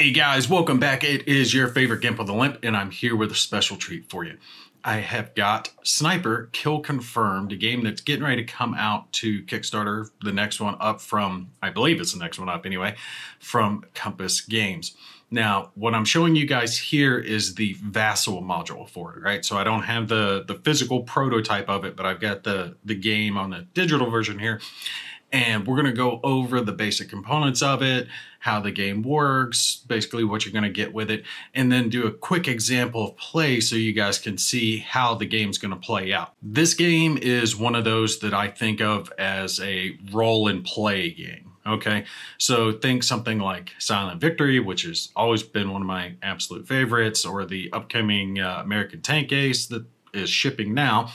Hey guys, welcome back. It is your favorite Gimp of the Limp, and I'm here with a special treat for you. I have got Sniper Kill Confirmed, a game that's getting ready to come out to Kickstarter, the next one up from, I believe it's the next one up anyway, from Compass Games. Now, what I'm showing you guys here is the Vassal module for it, right? So I don't have the physical prototype of it, but I've got the game on the digital version here. And we're going to go over the basic components of it, how the game works, basically what you're going to get with it, and then do a quick example of play so you guys can see how the game's going to play out. This game is one of those that I think of as a roll and play game. Okay, so think something like Silent Victory, which has always been one of my absolute favorites, or the upcoming American Tank Ace that is shipping now,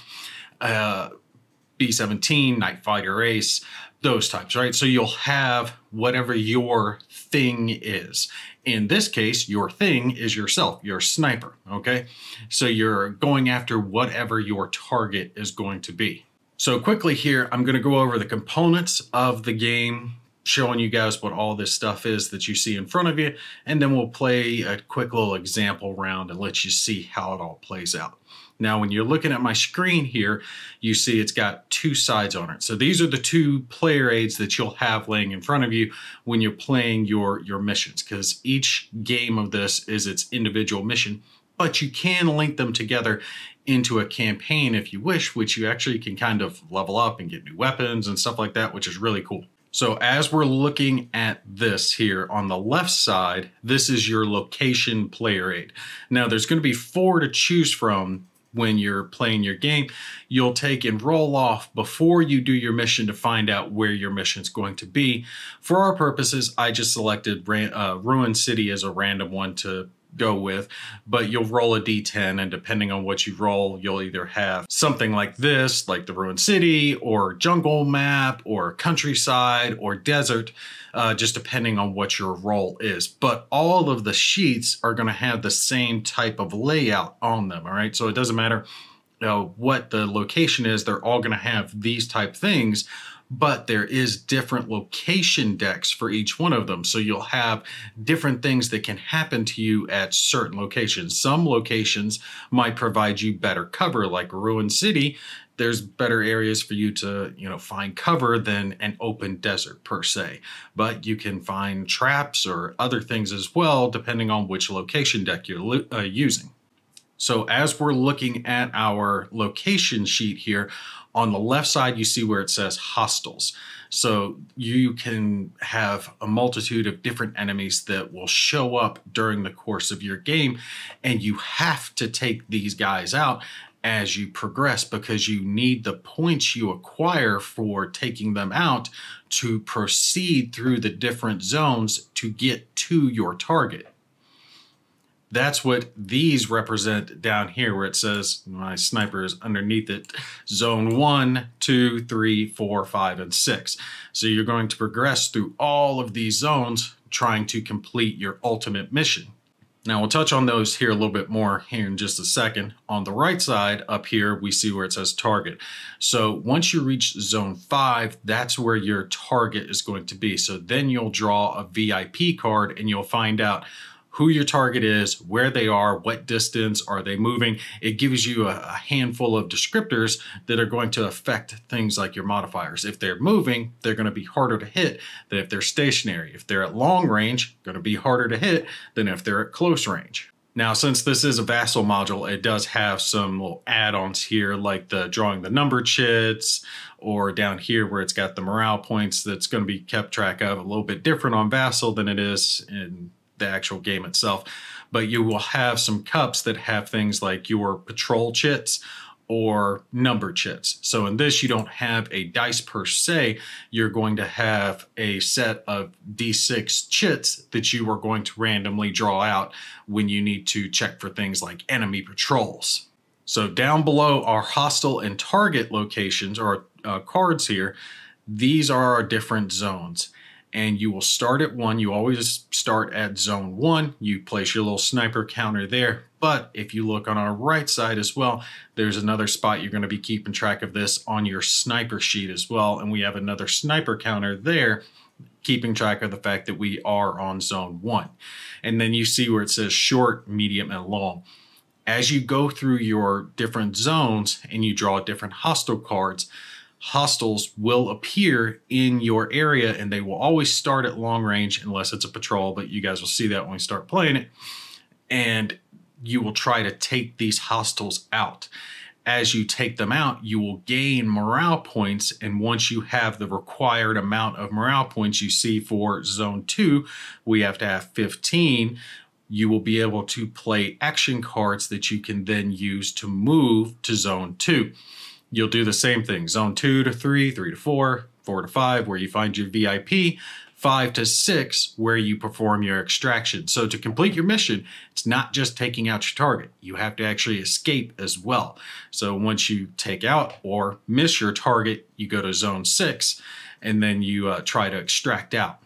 B-17, Night Fighter Ace, those types, right? So you'll have whatever your thing is. In this case, your thing is yourself, your sniper, okay? So you're going after whatever your target is going to be. So quickly here, I'm gonna go over the components of the game, showing you guys what all this stuff is that you see in front of you, and then we'll play a quick little example round and let you see how it all plays out. Now, when you're looking at my screen here, you see it's got two sides on it. So these are the two player aids that you'll have laying in front of you when you're playing your missions, because each game of this is its individual mission, but you can link them together into a campaign if you wish, which you actually can kind of level up and get new weapons and stuff like that, which is really cool. So as we're looking at this here on the left side, this is your location player aid. Now there's going to be 4 to choose from when you're playing your game. You'll take and roll off before you do your mission to find out where your mission is going to be. For our purposes, I just selected Ruin City as a random one to go with, but you'll roll a d10, and depending on what you roll, you'll either have something like this, like the Ruined City, or jungle map, or countryside, or desert, just depending on what your role is. But all of the sheets are going to have the same type of layout on them, all right? So it doesn't matter what the location is, they're all going to have these type things, but there is different location decks for each one of them. So you'll have different things that can happen to you at certain locations. Some locations might provide you better cover, like Ruined City. There's better areas for you to, find cover than an open desert per se. But you can find traps or other things as well, depending on which location deck you're using. So as we're looking at our location sheet here, on the left side, you see where it says Hostels. So you can have a multitude of different enemies that will show up during the course of your game, and you have to take these guys out as you progress, because you need the points you acquire for taking them out to proceed through the different zones to get to your target. That's what these represent down here, where it says, my sniper is underneath it, zone 1, 2, 3, 4, 5, and 6. So you're going to progress through all of these zones trying to complete your ultimate mission. Now we'll touch on those here a little bit more here in just a second. On the right side up here, we see where it says target. So once you reach zone 5, that's where your target is going to be. So then you'll draw a VIP card and you'll find out who your target is, where they are, what distance are they moving. It gives you a handful of descriptors that are going to affect things like your modifiers. If they're moving, they're going to be harder to hit than if they're stationary. If they're at long range, going to be harder to hit than if they're at close range. Now, since this is a Vassal module, it does have some little add-ons here, like the drawing the number chits, or down here where it's got the morale points that's going to be kept track of. A little bit different on Vassal than it is in the actual game itself, but you will have some cups that have things like your patrol chits or number chits. So in this, you don't have a dice per se. You're going to have a set of D6 chits that you are going to randomly draw out when you need to check for things like enemy patrols. So down below our hostile and target locations, or cards here, these are our different zones. And you will start at 1. You always start at zone 1. You place your little sniper counter there. But if you look on our right side as well, there's another spot you're going to be keeping track of this on your sniper sheet as well. And we have another sniper counter there keeping track of the fact that we are on zone 1. And then you see where it says short, medium, and long. As you go through your different zones and you draw different hostile cards, hostels will appear in your area, and they will always start at long range unless it's a patrol, but you guys will see that when we start playing it. And you will try to take these hostels out. As you take them out, you will gain morale points, and once you have the required amount of morale points, you see for zone 2, we have to have 15. You will be able to play action cards that you can then use to move to zone 2. You'll do the same thing, zone 2 to 3, 3 to 4, 4 to 5, where you find your VIP, 5 to 6, where you perform your extraction. So to complete your mission, it's not just taking out your target. You have to actually escape as well. So once you take out or miss your target, you go to zone 6, and then you try to extract out.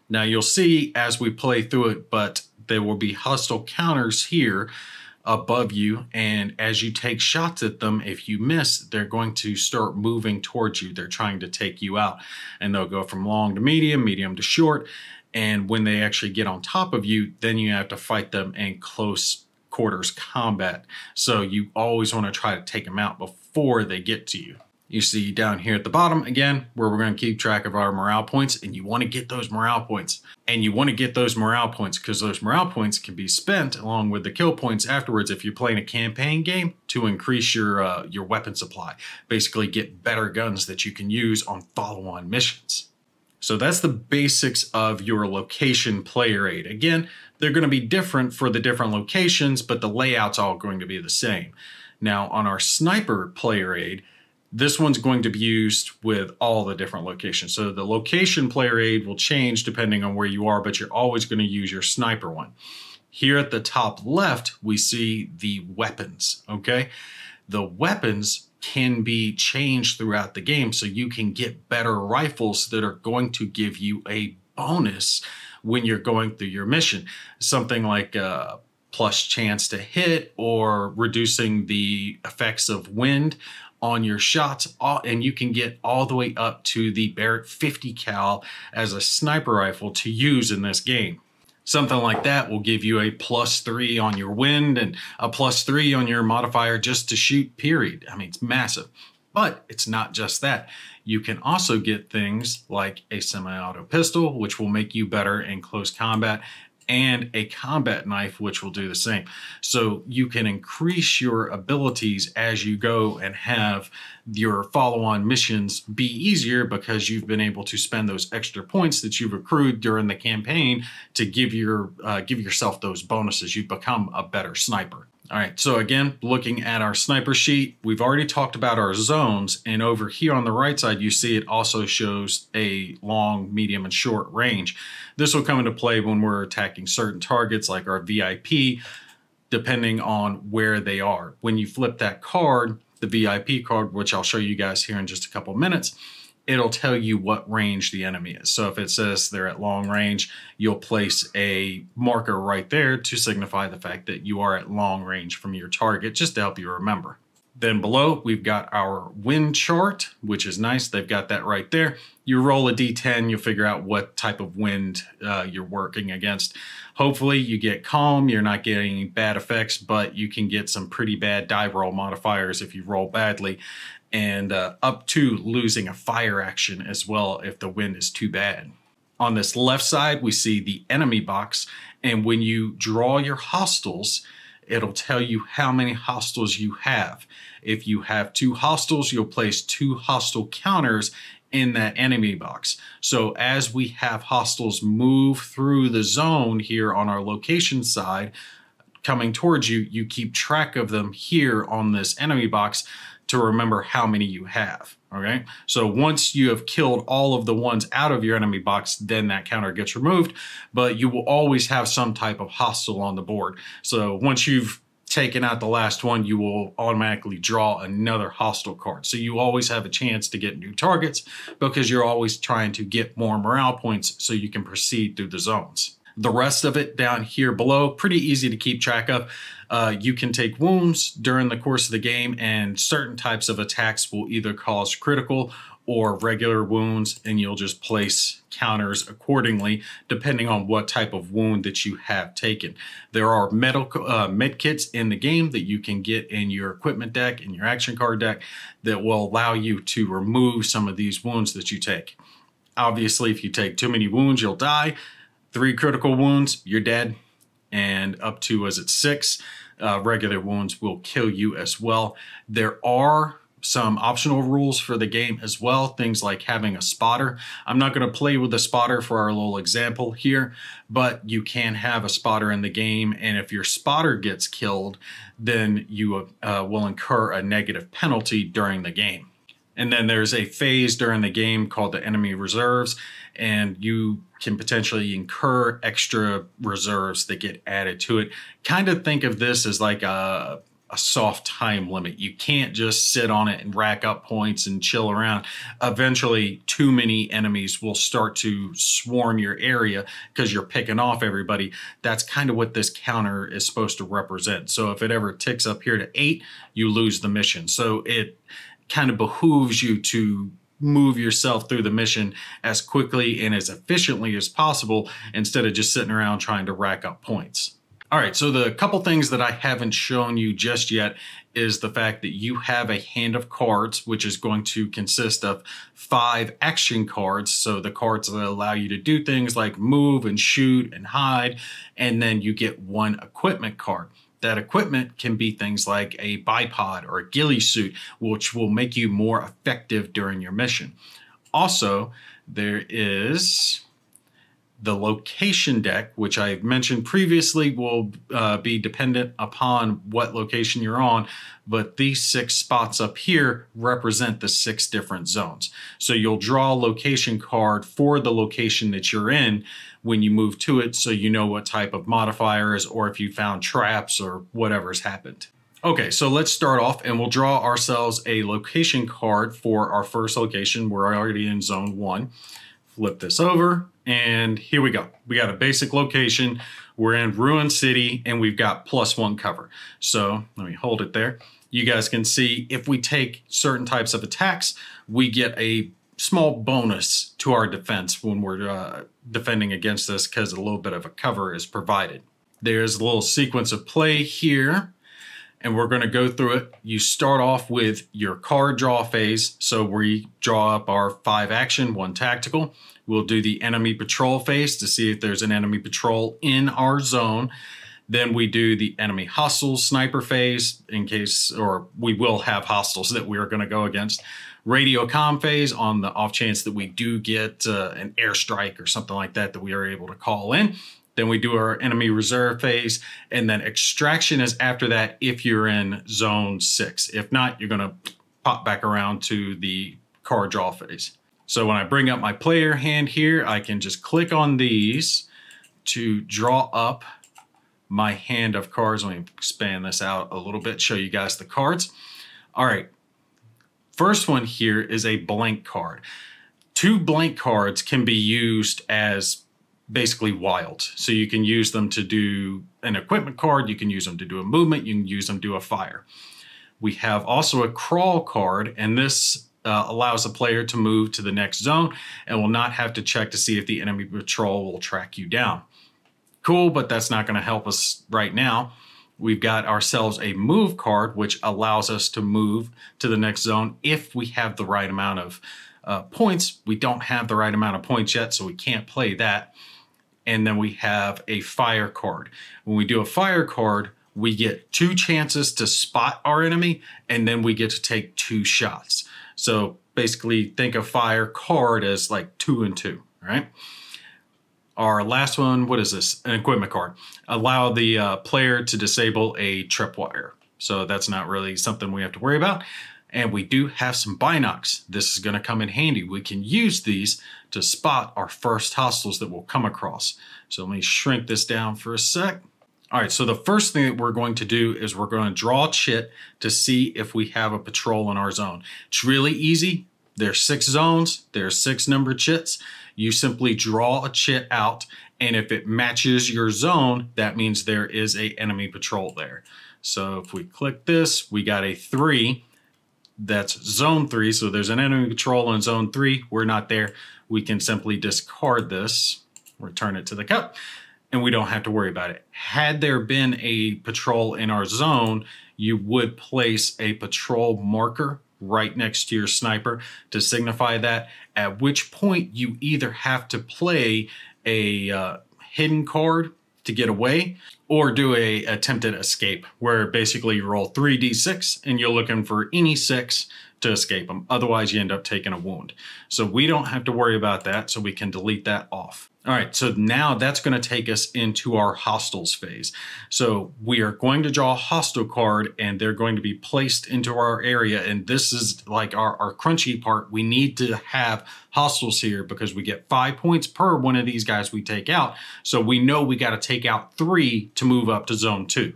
Now you'll see as we play through it, but there will be hostile counters here above you, and as you take shots at them, if you miss, they're going to start moving towards you. They're trying to take you out, and they'll go from long to medium, medium to short, and when they actually get on top of you, then you have to fight them in close quarters combat. So you always want to try to take them out before they get to you. You see down here at the bottom, again, where we're going to keep track of our morale points, and you want to get those morale points. And you want to get those morale points because those morale points can be spent along with the kill points afterwards if you're playing a campaign game to increase your weapon supply. Basically get better guns that you can use on follow-on missions. So that's the basics of your location player aid. Again, they're going to be different for the different locations, but the layout's all going to be the same. Now on our sniper player aid, this one's going to be used with all the different locations. So the location player aid will change depending on where you are, but you're always going to use your sniper one. Here at the top left, we see the weapons, okay? The weapons can be changed throughout the game, so you can get better rifles that are going to give you a bonus when you're going through your mission. Something like plus chance to hit or reducing the effects of wind on your shots, and you can get all the way up to the Barrett 50 cal as a sniper rifle to use in this game. Something like that will give you a +3 on your wind and a +3 on your modifier just to shoot, period. I mean, it's massive. But it's not just that. You can also get things like a semi-auto pistol, which will make you better in close combat, and a combat knife, which will do the same. So you can increase your abilities as you go and have your follow-on missions be easier because you've been able to spend those extra points that you've accrued during the campaign to give yourself those bonuses. You become a better sniper. All right, so again, looking at our sniper sheet, we've already talked about our zones, and over here on the right side, you see it also shows a long, medium, and short range. This will come into play when we're attacking certain targets like our VIP, depending on where they are. When you flip that card, the VIP card, which I'll show you guys here in just a couple minutes, it'll tell you what range the enemy is. So if it says they're at long range, you'll place a marker right there to signify the fact that you are at long range from your target, just to help you remember. Then below, we've got our wind chart, which is nice. They've got that right there. You roll a D10, you'll figure out what type of wind you're working against. Hopefully you get calm, you're not getting any bad effects, but you can get some pretty bad die roll modifiers if you roll badly, and up to losing a fire action as well if the wind is too bad. On this left side, we see the enemy box, and when you draw your hostiles, it'll tell you how many hostiles you have. If you have 2 hostiles, you'll place 2 hostile counters in that enemy box. So as we have hostiles move through the zone here on our location side, coming towards you, you keep track of them here on this enemy box to remember how many you have, okay? So once you have killed all of the ones out of your enemy box, then that counter gets removed, but you will always have some type of hostile on the board. So once you've taken out the last one, you will automatically draw another hostile card. So you always have a chance to get new targets because you're always trying to get more morale points so you can proceed through the zones. The rest of it down here below, pretty easy to keep track of. You can take wounds during the course of the game, and certain types of attacks will either cause critical or regular wounds, and you'll just place counters accordingly depending on what type of wound that you have taken. There are med kits in the game that you can get in your equipment deck, in your action card deck, that will allow you to remove some of these wounds that you take. Obviously, if you take too many wounds, you'll die. 3 critical wounds, you're dead. And up to, was it 6 regular wounds will kill you as well. There are some optional rules for the game as well, things like having a spotter. I'm not going to play with a spotter for our little example here, but you can have a spotter in the game, and if your spotter gets killed, then you will incur a negative penalty during the game. And then there's a phase during the game called the enemy reserves, and you can potentially incur extra reserves that get added to it. Kind of think of this as like a soft time limit. You can't just sit on it and rack up points and chill around. Eventually, too many enemies will start to swarm your area because you're picking off everybody. That's kind of what this counter is supposed to represent. So if it ever ticks up here to 8, you lose the mission. So it kind of behooves you to move yourself through the mission as quickly and as efficiently as possible instead of just sitting around trying to rack up points. All right, so the couple things that I haven't shown you just yet is the fact that you have a hand of cards, which is going to consist of 5 action cards. So the cards that allow you to do things like move and shoot and hide, and then you get 1 equipment card. That equipment can be things like a bipod or a ghillie suit, which will make you more effective during your mission. Also, there is the location deck, which I mentioned previously will be dependent upon what location you're on, but these 6 spots up here represent the 6 different zones. So you'll draw a location card for the location that you're in when you move to it, so you know what type of modifiers or if you found traps or whatever's happened. Okay, so let's start off and we'll draw ourselves a location card for our first location. We're already in zone 1. Flip this over, and here we go. We got a basic location. We're in Ruin City, and we've got +1 cover. So let me hold it there. You guys can see if we take certain types of attacks, we get a small bonus to our defense when we're defending against this because a little bit of a cover is provided. There's a little sequence of play here, and we're going to go through it. You start off with your card draw phase. So we draw up our 5 action, 1 tactical. We'll do the enemy patrol phase to see if there's an enemy patrol in our zone. Then we do the enemy hostile sniper phase in case, or we will have hostiles that we are going to go against. Radio comm phase on the off chance that we do get an airstrike or something like that we are able to call in. Then we do our enemy reserve phase, and then extraction is after that if you're in zone 6. If not, you're going to pop back around to the card draw phase. So when I bring up my player hand here, I can just click on these to draw up my hand of cards. Let me expand this out a little bit, show you guys the cards. All right, first one here is a blank card. 2 blank cards can be used as basically wild. So you can use them to do an equipment card, you can use them to do a movement, you can use them to do a fire. We have also a crawl card, and this allows the player to move to the next zone and will not have to check to see if the enemy patrol will track you down. Cool, but that's not going to help us right now. We've got ourselves a move card, which allows us to move to the next zone if we have the right amount of points. We don't have the right amount of points yet, so we can't play that. And then we have a fire card. When we do a fire card, we get 2 chances to spot our enemy, and then we get to take 2 shots. So basically think of fire card as like 2 and 2, right? Our last one, what is this? An equipment card. Allow the player to disable a tripwire. So that's not really something we have to worry about. And we do have some binocs. This is going to come in handy. We can use these to spot our first hostiles that we'll come across. So let me shrink this down for a sec. All right, so the first thing that we're going to do is we're going to draw a chit to see if we have a patrol in our zone. It's really easy. There's 6 zones. There's 6 numbered chits. You simply draw a chit out, and if it matches your zone, that means there is an enemy patrol there. So if we click this, we got a 3. That's zone 3. So there's an enemy patrol in zone 3. We're not there. We can simply discard this, return it to the cup, and we don't have to worry about it. Had there been a patrol in our zone, you would place a patrol marker right next to your sniper to signify that, at which point you either have to play a hidden card to get away, or do a attempted escape, where basically you roll 3d6 and you're looking for any 6 to escape them. Otherwise, you end up taking a wound. So we don't have to worry about that, so we can delete that off. All right, so now that's going to take us into our hostels phase. So we are going to draw a hostile card, and they're going to be placed into our area. And this is like our crunchy part. We need to have hostels here because we get 5 points per one of these guys we take out. So we know we got to take out 3 to move up to zone 2.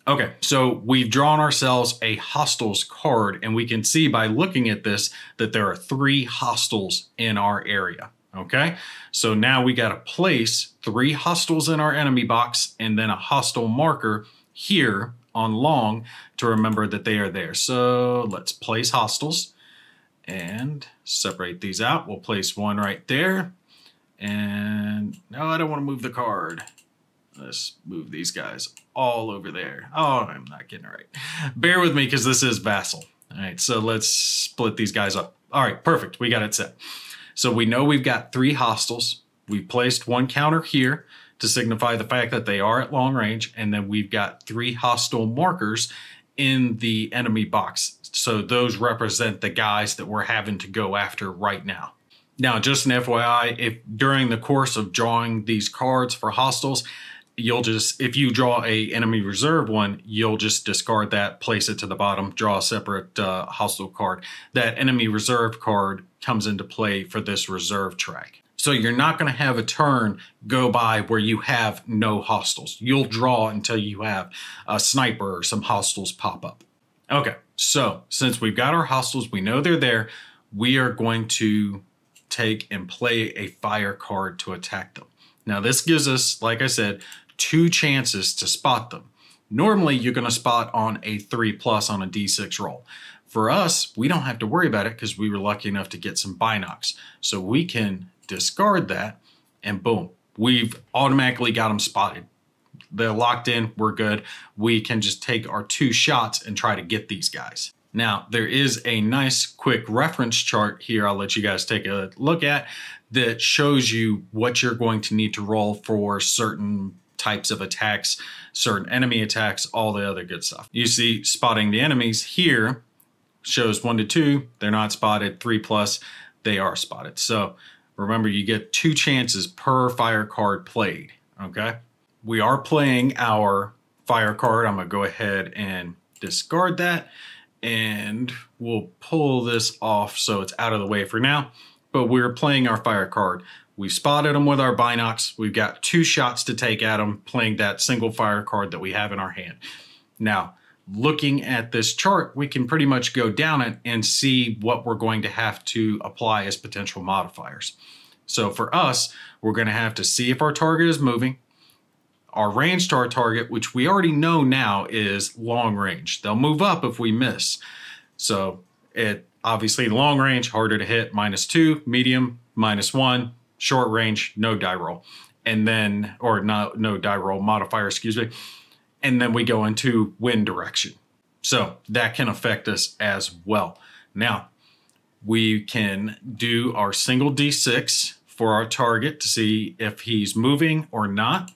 Okay, so we've drawn ourselves a hostels card, and we can see by looking at this that there are 3 hostels in our area. Okay, so now we got to place 3 hostels in our enemy box and then a hostile marker here on long to remember that they are there. So let's place hostels and separate these out. We'll place one right there. And no, I don't want to move the card. Let's move these guys all over there. Oh, I'm not getting it right. Bear with me because this is Vassal. All right, so let's split these guys up. All right, perfect. We got it set. So we know we've got 3 hostels. We've placed 1 counter here to signify the fact that they are at long range. And then we've got 3 hostile markers in the enemy box. So those represent the guys that we're having to go after right now. Now, just an FYI, if during the course of drawing these cards for hostels, you'll just, if you draw a enemy reserve one, you'll just discard that, place it to the bottom, draw a separate hostile card. That enemy reserve card comes into play for this reserve track. So you're not going to have a turn go by where you have no hostels. You'll draw until you have a sniper or some hostels pop up. Okay, so since we've got our hostels, we know they're there, we are going to take and play a fire card to attack them. Now this gives us, like I said, 2 chances to spot them. Normally, you're going to spot on a 3+ on a D6 roll. For us, we don't have to worry about it because we were lucky enough to get some binocs. So we can discard that, and boom, we've automatically got them spotted. They're locked in, we're good. We can just take our 2 shots and try to get these guys. Now, there is a nice quick reference chart here I'll let you guys take a look at that shows you what you're going to need to roll for certain types of attacks, certain enemy attacks, all the other good stuff. You see spotting the enemies here shows 1 to 2, they're not spotted, 3+, they are spotted. So remember, you get 2 chances per fire card played, okay? We are playing our fire card. I'm gonna go ahead and discard that, and we'll pull this off so it's out of the way for now. But we're playing our fire card. We spotted them with our binocs. We've got 2 shots to take at them, playing that single fire card that we have in our hand. Now, looking at this chart, we can pretty much go down it and see what we're going to have to apply as potential modifiers. So for us, we're going to have to see if our target is moving. Our range to our target, which we already know now, is long range. They'll move up if we miss. So it obviously long range, harder to hit, -2, medium, -1, short range, no die roll. And then, or no die roll modifier, excuse me. And then we go into wind direction. So that can affect us as well. Now, we can do our single D6 for our target to see if he's moving or not.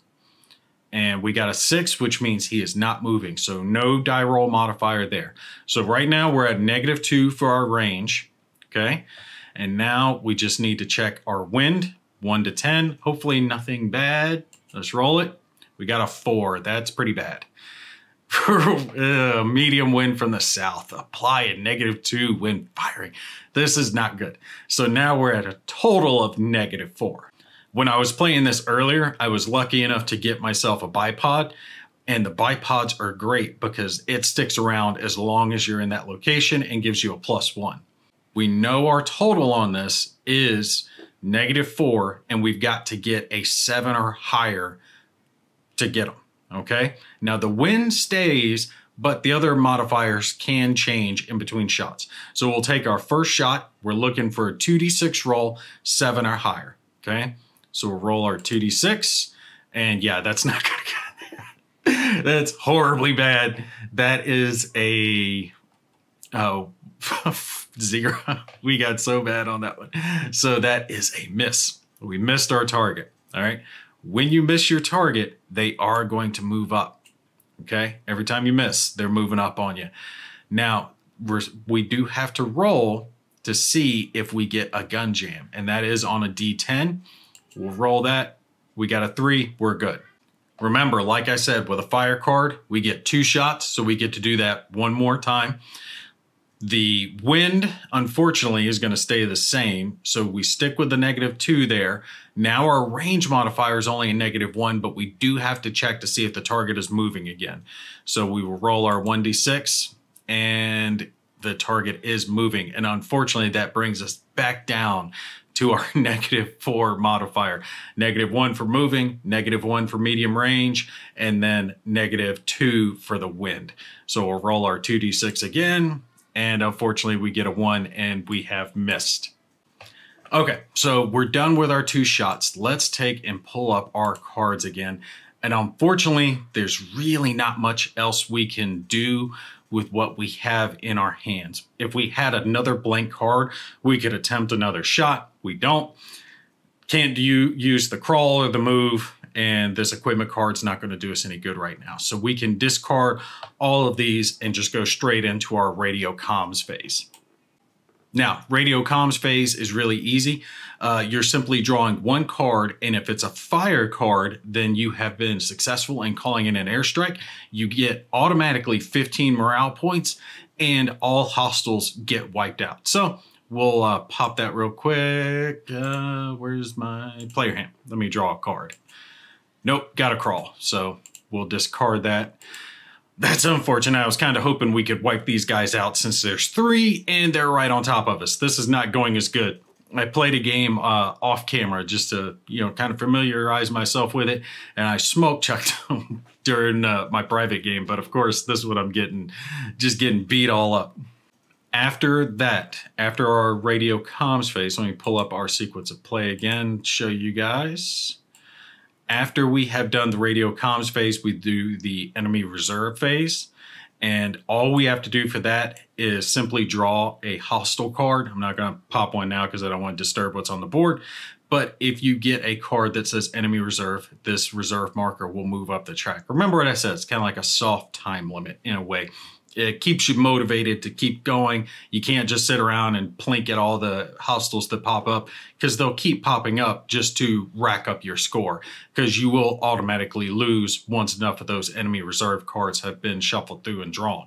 And we got a 6, which means he is not moving. So no die roll modifier there. So right now we're at -2 for our range. Okay. And now we just need to check our wind, 1 to 10. Hopefully nothing bad. Let's roll it. We got a 4. That's pretty bad. Medium wind from the south. Apply a -2 when firing. This is not good. So now we're at a total of -4. When I was playing this earlier, I was lucky enough to get myself a bipod. And the bipods are great because it sticks around as long as you're in that location and gives you a +1. We know our total on this is -4, and we've got to get a 7 or higher to get them, okay? Now the wind stays but the other modifiers can change in between shots. So we'll take our first shot. We're looking for a 2d6 roll, 7 or higher. Okay, so we'll roll our 2d6, and yeah, that's not gonna get that's horribly bad. That is a 0. We got so bad on that one. So that is a miss. We missed our target. All right. When you miss your target, they are going to move up. Okay. Every time you miss, they're moving up on you. Now, we do have to roll to see if we get a gun jam, and that is on a D10. We'll roll that. We got a 3. We're good. Remember, like I said, with a fire card, we get 2 shots, so we get to do that one more time. The wind, unfortunately, is going to stay the same, so we stick with the -2 there. Now our range modifier is only a -1, but we do have to check to see if the target is moving again. So we will roll our 1d6, and the target is moving. And unfortunately, that brings us back down to our -4 modifier. -1 for moving, -1 for medium range, and then -2 for the wind. So we'll roll our 2d6 again. And unfortunately, we get a 1 and we have missed. Okay, so we're done with our 2 shots. Let's take and pull up our cards again. And unfortunately, there's really not much else we can do with what we have in our hands. If we had another blank card, we could attempt another shot. We don't. Can't use the crawl or the move. And this equipment card's not going to do us any good right now. So we can discard all of these and just go straight into our radio comms phase. Now, radio comms phase is really easy. You're simply drawing 1 card, and if it's a fire card, then you have been successful in calling in an airstrike. You get automatically 15 morale points, and all hostiles get wiped out. So we'll pop that real quick. Where's my player hand? Let me draw a card. Nope, got to crawl. So we'll discard that. That's unfortunate. I was kind of hoping we could wipe these guys out since there's 3 and they're right on top of us. This is not going as good. I played a game off camera just to, kind of familiarize myself with it. And I smoke chucked them during my private game. But of course, this is what I'm getting, just getting beat all up. After that, after our radio comms phase, let me pull up our sequence of play again, show you guys. After we have done the radio comms phase, we do the enemy reserve phase. And all we have to do for that is simply draw a hostile card. I'm not going to pop one now because I don't want to disturb what's on the board. But if you get a card that says enemy reserve, this reserve marker will move up the track. Remember what I said, it's kind of like a soft time limit in a way. It keeps you motivated to keep going. You can't just sit around and plink at all the hostiles that pop up, because they'll keep popping up just to rack up your score, because you will automatically lose once enough of those enemy reserve cards have been shuffled through and drawn.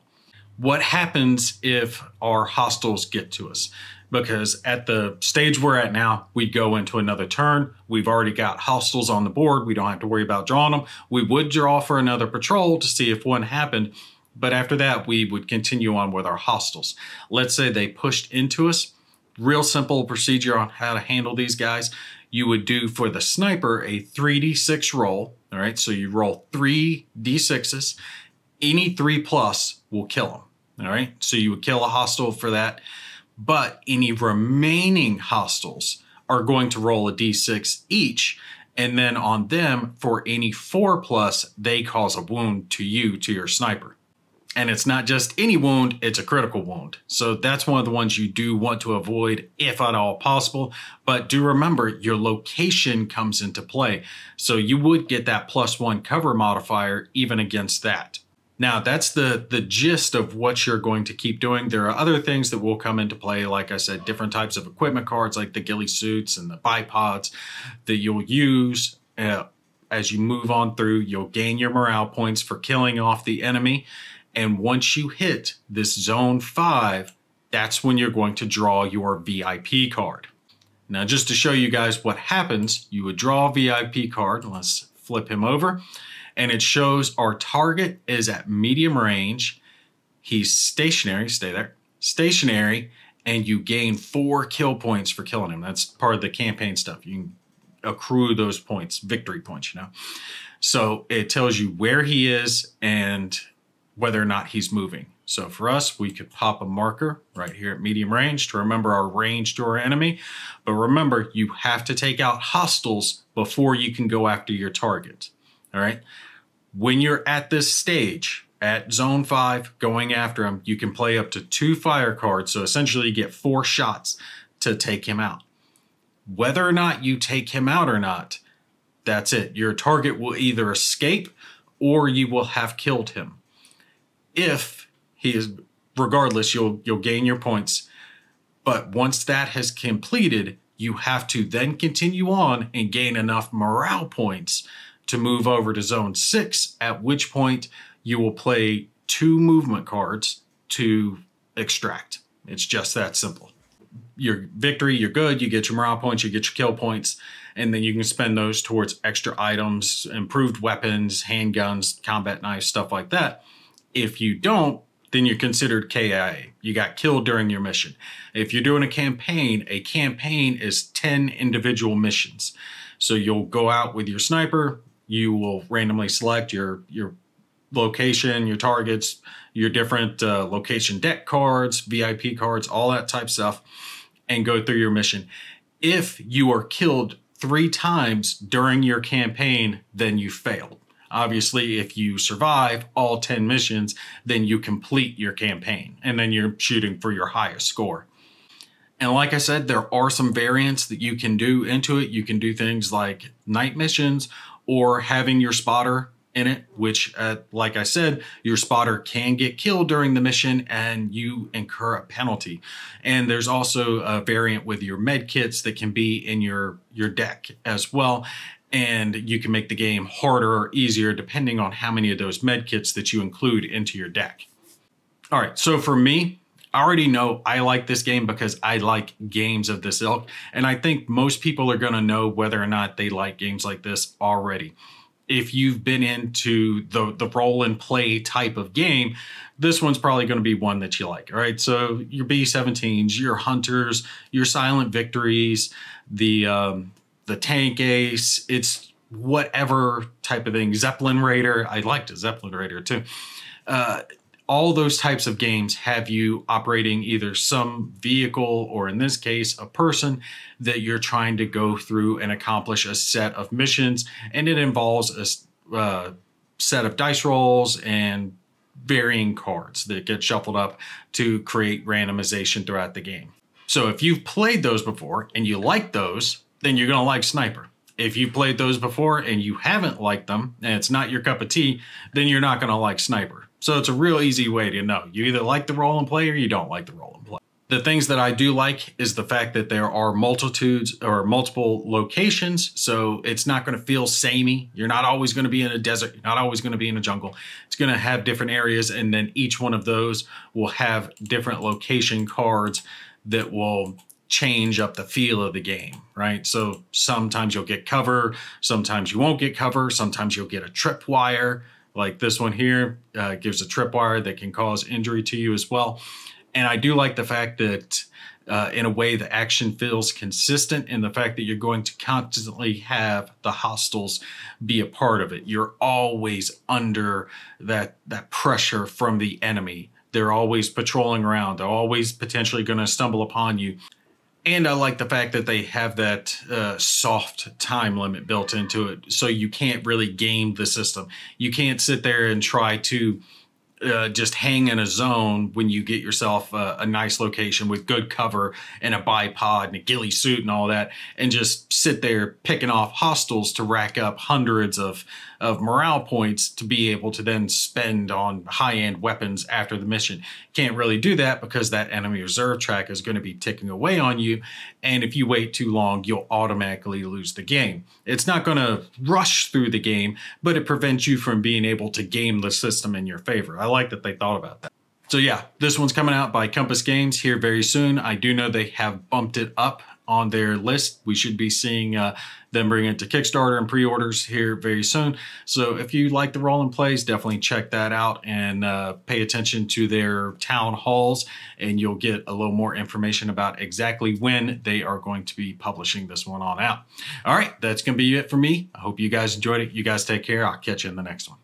What happens if our hostiles get to us? Because at the stage we're at now, we go into another turn. We've already got hostiles on the board. We don't have to worry about drawing them. We would draw for another patrol to see if one happened. But after that, we would continue on with our hostiles. Let's say they pushed into us. Real simple procedure on how to handle these guys. You would do for the sniper a 3d6 roll. All right, so you roll 3 d6s. Any 3+ will kill them. All right, so you would kill a hostile for that. But any remaining hostiles are going to roll a d6 each. And then on them, for any 4+, they cause a wound to you, to your sniper. And it's not just any wound, it's a critical wound. So that's one of the ones you do want to avoid if at all possible. But do remember, your location comes into play. So you would get that +1 cover modifier even against that. Now, that's the gist of what you're going to keep doing. There are other things that will come into play. Like I said, different types of equipment cards like the ghillie suits and the bipods that you'll use. As you move on through, you'll gain your morale points for killing off the enemy. And once you hit this zone 5, that's when you're going to draw your VIP card. Now, just to show you guys what happens, you would draw a VIP card. Let's flip him over. And it shows our target is at medium range. He's stationary, stay there, stationary, and you gain 4 kill points for killing him. That's part of the campaign stuff. You can accrue those points, victory points, So it tells you where he is and whether or not he's moving. So for us, we could pop a marker right here at medium range to remember our range to our enemy. But remember, you have to take out hostiles before you can go after your target. All right. When you're at this stage, at zone 5, going after him, you can play up to 2 fire cards. So essentially you get 4 shots to take him out. Whether or not you take him out or not, that's it. Your target will either escape or you will have killed him. If he is, regardless, you'll gain your points. But once that has completed, you have to then continue on and gain enough morale points to move over to zone 6, at which point you will play 2 movement cards to extract. It's just that simple. Your victory, you're good, you get your morale points, you get your kill points, and then you can spend those towards extra items, improved weapons, handguns, combat knives, stuff like that. If you don't, then you're considered KIA. You got killed during your mission. If you're doing a campaign is 10 individual missions. So you'll go out with your sniper, you will randomly select your location, your targets, your different location deck cards, VIP cards, all that type stuff, and go through your mission. If you are killed 3 times during your campaign, then you failed. Obviously, if you survive all 10 missions, then you complete your campaign, and then you're shooting for your highest score. And like I said, there are some variants that you can do into it. You can do things like night missions or having your spotter in it, which, like I said, your spotter can get killed during the mission and you incur a penalty. And there's also a variant with your med kits that can be in your deck as well. And you can make the game harder or easier depending on how many of those med kits that you include into your deck. All right, so for me, I already know I like this game because I like games of this ilk. And I think most people are going to know whether or not they like games like this already. If you've been into the roll and play type of game, this one's probably going to be one that you like. All right, so your B-17s, your Hunters, your Silent Victories, the Tank Ace, it's whatever type of thing. Zeppelin Raider, I liked a Zeppelin Raider too. All those types of games have you operating either some vehicle or, in this case, a person that you're trying to go through and accomplish a set of missions. And it involves a set of dice rolls and varying cards that get shuffled up to create randomization throughout the game. So if you've played those before and you like those, then you're going to like Sniper. If you've played those before and you haven't liked them and it's not your cup of tea, then you're not going to like Sniper. So it's a real easy way to know. You either like the roll and play or you don't like the roll and play. The things that I do like is the fact that there are multitudes or multiple locations. So it's not going to feel samey. You're not always going to be in a desert. You're not always going to be in a jungle. It's going to have different areas. And then each one of those will have different location cards that will change up the feel of the game, right? So sometimes you'll get cover. Sometimes you won't get cover. Sometimes you'll get a tripwire. Like this one here gives a tripwire that can cause injury to you as well. And I do like the fact that in a way the action feels consistent in the fact that you're going to constantly have the hostiles be a part of it. You're always under that pressure from the enemy. They're always patrolling around. They're always potentially going to stumble upon you. And I like the fact that they have that soft time limit built into it, so you can't really game the system. You can't sit there and try to just hang in a zone when you get yourself a nice location with good cover and a bipod and a ghillie suit and all that, and just sit there picking off hostiles to rack up hundreds of morale points to be able to then spend on high-end weapons after the mission. Can't really do that because that enemy reserve track is going to be ticking away on you, and if you wait too long, you'll automatically lose the game. It's not going to rush through the game, but it prevents you from being able to game the system in your favor. I like that they thought about that. So yeah, this one's coming out by Compass Games here very soon. I do know they have bumped it up on their list. We should be seeing them bring it to Kickstarter and pre-orders here very soon. So if you like the roll and plays, definitely check that out and pay attention to their town halls, and you'll get a little more information about exactly when they are going to be publishing this one on out. All right, that's going to be it for me. I hope you guys enjoyed it. You guys take care. I'll catch you in the next one.